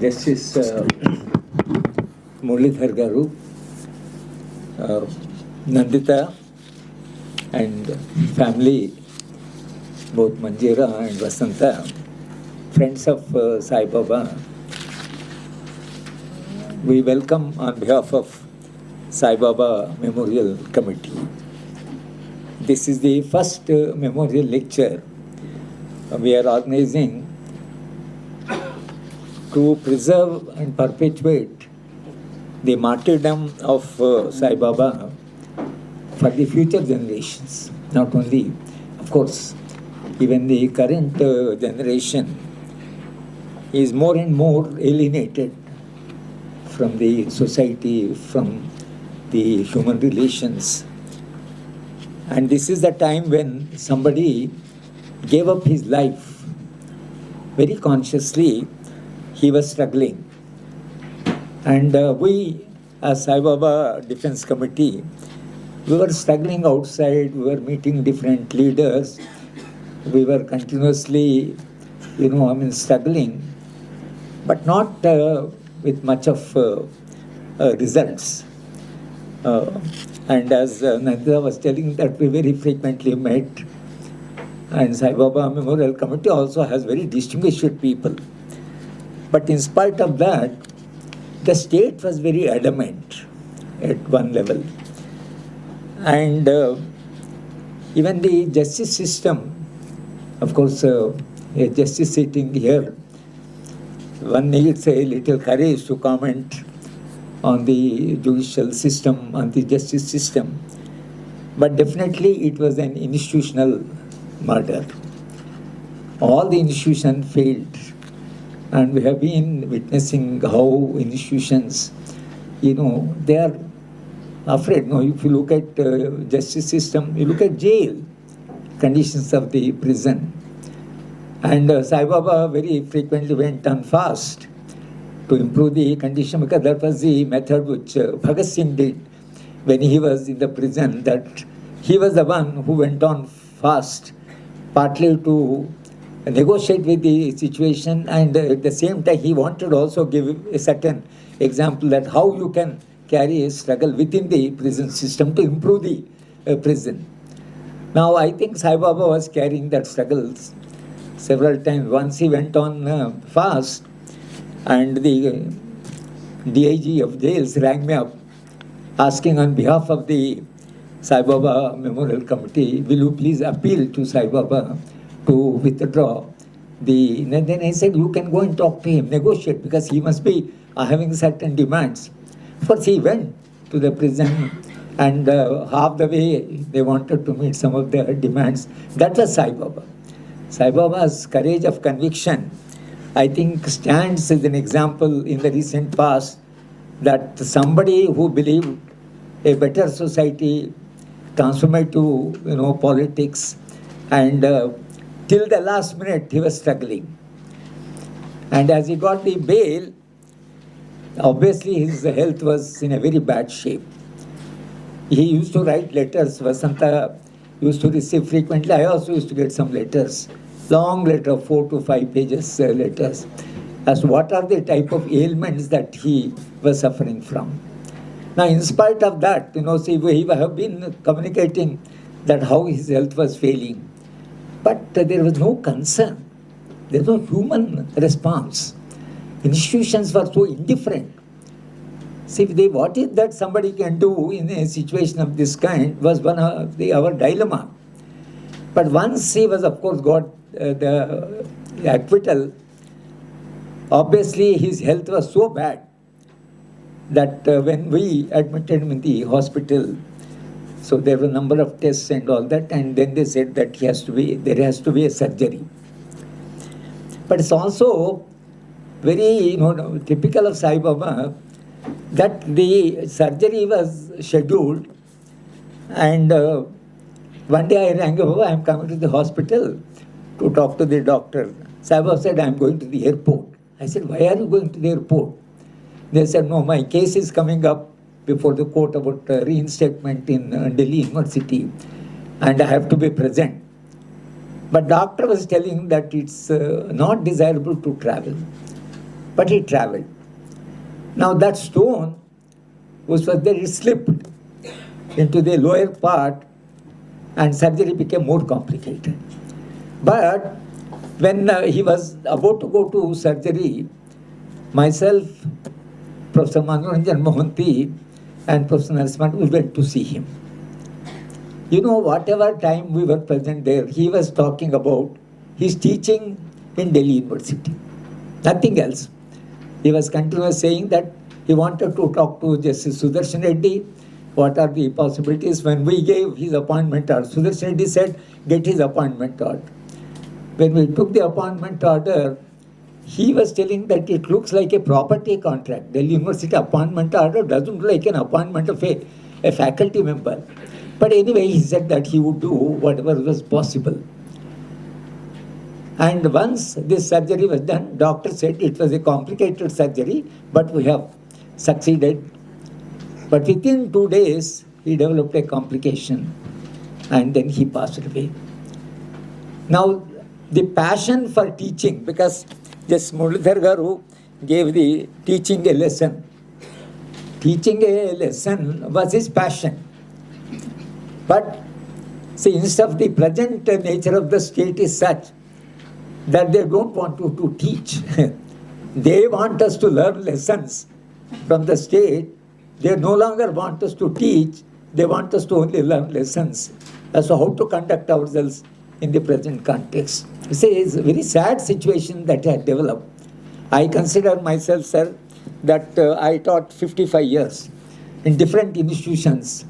Justice Muralidhar Garu, Nandita and family, both Manjira and Vasanta, friends of Saibaba, we welcome on behalf of Saibaba Memorial Committee. This is the first memorial lecture we are organizing to preserve and perpetuate the martyrdom of Saibaba for the future generations. Not only, of course, even the current generation is more and more alienated from the society, from the human relations. And this is the time when somebody gave up his life very consciously. He was struggling. And we, as Saibaba Defense Committee, we were struggling outside, we were meeting different leaders, we were continuously, struggling, but not with much of results. And as Nandita was telling, that we very frequently met, and Saibaba Memorial Committee also has very distinguished people. But in spite of that, the state was very adamant at one level. And even the justice system, of course, a justice sitting here, one needs a little courage to comment on the judicial system, on the justice system. But definitely it was an institutional murder. All the institutions failed. And we have been witnessing how institutions, they are afraid. If you look at justice system, you look at jail, conditions of the prison. And Saibaba very frequently went on fast to improve the condition, because that was the method which Bhagat Singh did when he was in the prison, that he was the one who went on fast, partly to negotiate with the situation, and at the same time he wanted to also give a certain example that how you can carry a struggle within the prison system to improve the prison. Now I think Saibaba was carrying that struggles several times. Once he went on fast, and the DIG of jails rang me up asking on behalf of the Saibaba Memorial Committee, will you please appeal to Saibaba to withdraw the... And then I said, you can go and talk to him, negotiate, because he must be having certain demands. Of course, he went to the prison, and half the way they wanted to meet some of their demands. That was Saibaba. Saibaba's courage of conviction, I think, stands as an example in the recent past, that somebody who believed a better society, transformative, politics, and till the last minute he was struggling. And as he got the bail, obviously his health was in a very bad shape. He used to write letters. Vasanta used to receive frequently. I also used to get some letters, long letter, 4 to 5 pages letters, as to what are the type of ailments that he was suffering from. Now, in spite of that, we have been communicating that how his health was failing. But there was no concern. There was no human response. Institutions were so indifferent. See, what is that somebody can do in a situation of this kind was one of our dilemma. But once he was, of course, got the acquittal, obviously his health was so bad that when we admitted him in the hospital, so there were a number of tests and all that, and then they said that there has to be a surgery. But it's also very typical of Saibaba that the surgery was scheduled, and one day I rang him, I am coming to the hospital to talk to the doctor. Saibaba said, I am going to the airport. I said, why are you going to the airport? They said, no, my case is coming up before the court about reinstatement in Delhi University, and I have to be present. But doctor was telling that it's not desirable to travel. but he traveled. Now that stone, which was there, it slipped into the lower part, and surgery became more complicated. But when he was about to go to surgery, myself, Professor Manoranjan Mohanty, and Professor Narasimhan, we went to see him. You know, whatever time we were present there, he was talking about his teaching in Delhi University. Nothing else. He was continuously saying that he wanted to talk to Justice Sudarshan Reddy. What are the possibilities? When we gave his appointment order, Sudarshan Reddy said, get his appointment order. When we took the appointment order, he was telling that it looks like a property contract. Delhi University appointment order doesn't look like an appointment of a faculty member. But anyway, he said that he would do whatever was possible. And once this surgery was done, doctor said it was a complicated surgery, but we have succeeded. But within 2 days, he developed a complication, and then he passed away. Now, the passion for teaching, because just Muralidhar Garu gave the teaching a lesson. Teaching a lesson was his passion. But see, instead of the present nature of the state is such that they don't want to teach. They want us to learn lessons from the state. They no longer want us to teach. They want us to only learn lessons as to how to conduct ourselves in the present context. You see, it's a very sad situation that had developed. I consider myself, sir, that I taught 55 years in different institutions.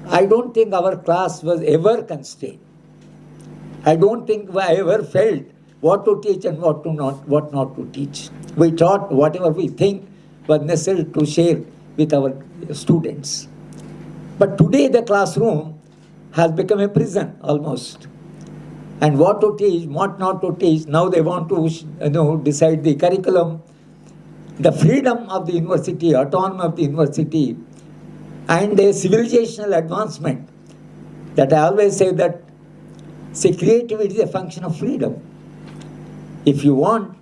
I don't think our class was ever constrained. I don't think I ever felt what to teach and what not to teach. We taught whatever we think was necessary to share with our students. But today the classroom has become a prison almost. And what to teach, what not to teach, now they want to decide the curriculum. The freedom of the university, autonomy of the university, and a civilizational advancement. That I always say that, see, creativity is a function of freedom. If you want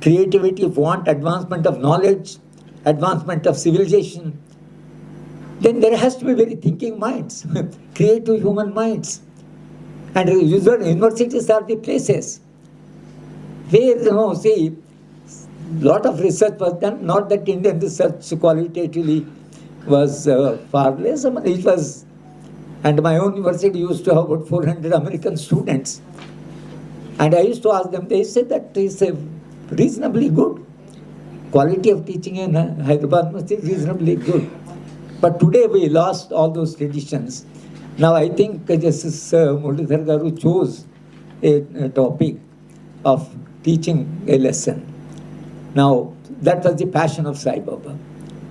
creativity, if you want advancement of knowledge, advancement of civilization, then there has to be very thinking minds, creative human minds. And universities are the places where, see, lot of research was done, not that Indian research qualitatively was far less. I mean, it was, and my own university used to have about 400 American students. And I used to ask them, they said that is reasonably good. Quality of teaching in Hyderabad must be reasonably good. But today we lost all those traditions. Now I think Justice Muralidhar Garu chose a topic of teaching a lesson. Now that was the passion of Saibaba.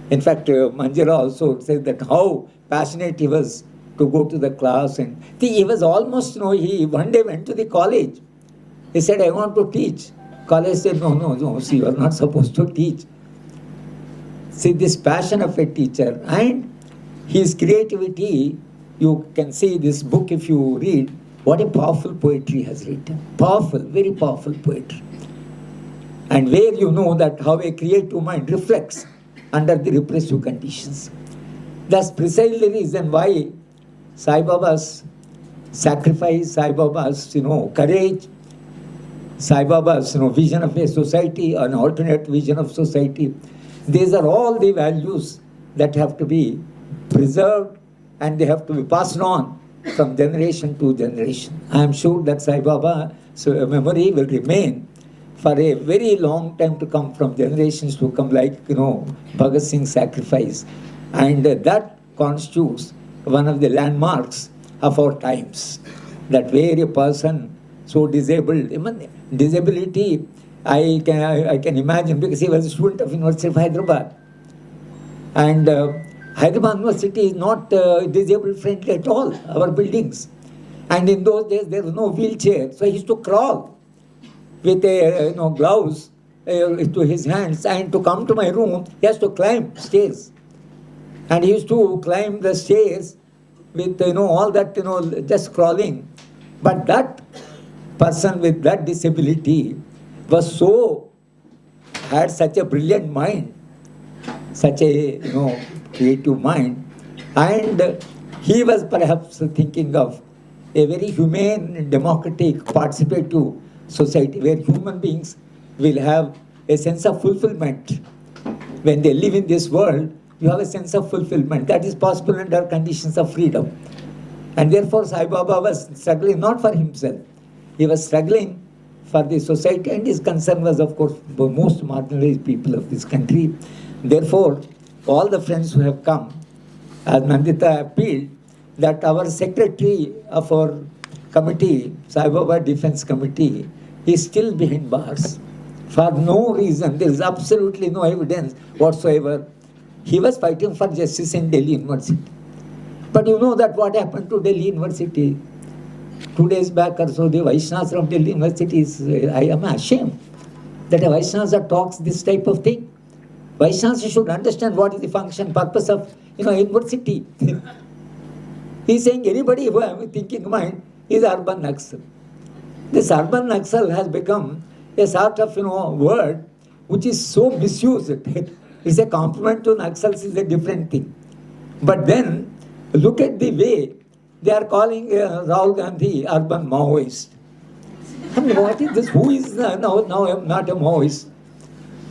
In fact, Manjira also said that how passionate he was to go to the class, and he was almost, he one day went to the college. He said, I want to teach. College said, no, see, you are not supposed to teach. See, this passion of a teacher and his creativity, you can see this book if you read, what a powerful poetry has written. Powerful, very powerful poetry. And where you know that how a creative mind reflects under the repressive conditions. That's precisely the reason why Saibaba's sacrifice, Saibaba's courage, Saibaba's vision of a society, an alternate vision of society, these are all the values that have to be preserved and they have to be passed on from generation to generation. I am sure that Saibaba's memory will remain for a very long time to come, from generations to come, like Bhagat Singh's sacrifice. And that constitutes one of the landmarks of our times. That where a person so disabled, even disability, I can imagine, because he was a student of University of Hyderabad. And Hyderabad University is not disabled friendly at all, our buildings. And in those days there was no wheelchair, so he used to crawl with a gloves to his hands, and to come to my room he has to climb stairs. And he used to climb the stairs with all that just crawling. But that person with that disability was so had such a brilliant mind, such a creative mind, and he was perhaps thinking of a very humane, democratic, participative society where human beings will have a sense of fulfillment. When they live in this world, you have a sense of fulfillment. That is possible under conditions of freedom. And therefore, Sai Baba was struggling not for himself. He was struggling for the society, and his concern was, of course, the most marginalized people of this country. Therefore, all the friends who have come, as Nandita appealed, that our secretary of our committee, Saibaba Defense Committee, is still behind bars. For no reason, there is absolutely no evidence whatsoever. He was fighting for justice in Delhi University. But you know that what happened to Delhi University? 2 days back or so, the Vaishnavas from Delhi University is, I am ashamed that a Vaishnava talks this type of thing. Vaishnavas should understand what is the function, purpose of university. He is saying anybody who has a thinking mind is urban Naxal. This urban Naxal has become a sort of word which is so misused. It's a compliment to Naxals is a different thing. But then look at the way they are calling Rahul Gandhi urban Maoist. I mean, what is this? Who is now not a Maoist?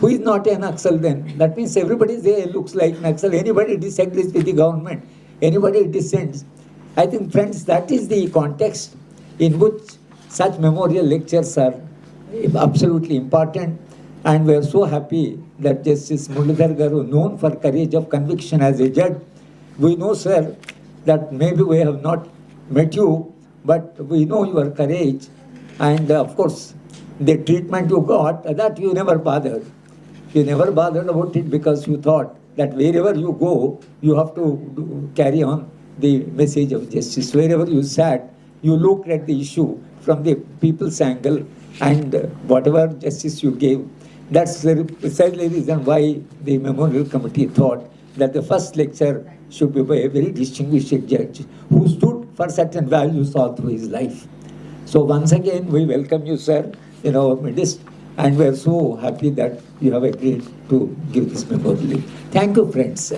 Who is not a Naxal then? That means everybody there looks like Naxal. Anybody disagrees with the government, anybody dissents. I think, friends, that is the context in which such memorial lectures are absolutely important. And we are so happy that Justice Muralidhar Garu, known for courage of conviction as a judge, we know, sir, that maybe we have not met you, but we know your courage. And of course, the treatment you got, that you never bothered. You never bothered about it because you thought that wherever you go, you have to carry on the message of justice. Wherever you sat, you looked at the issue from the people's angle, and whatever justice you gave. That's precisely the reason why the Memorial Committee thought that the first lecture should be by a very distinguished judge who stood for certain values all through his life. So once again, we welcome you, sir, in our midst, and we are so happy that you have agreed to give this memorial. Thank you, friends.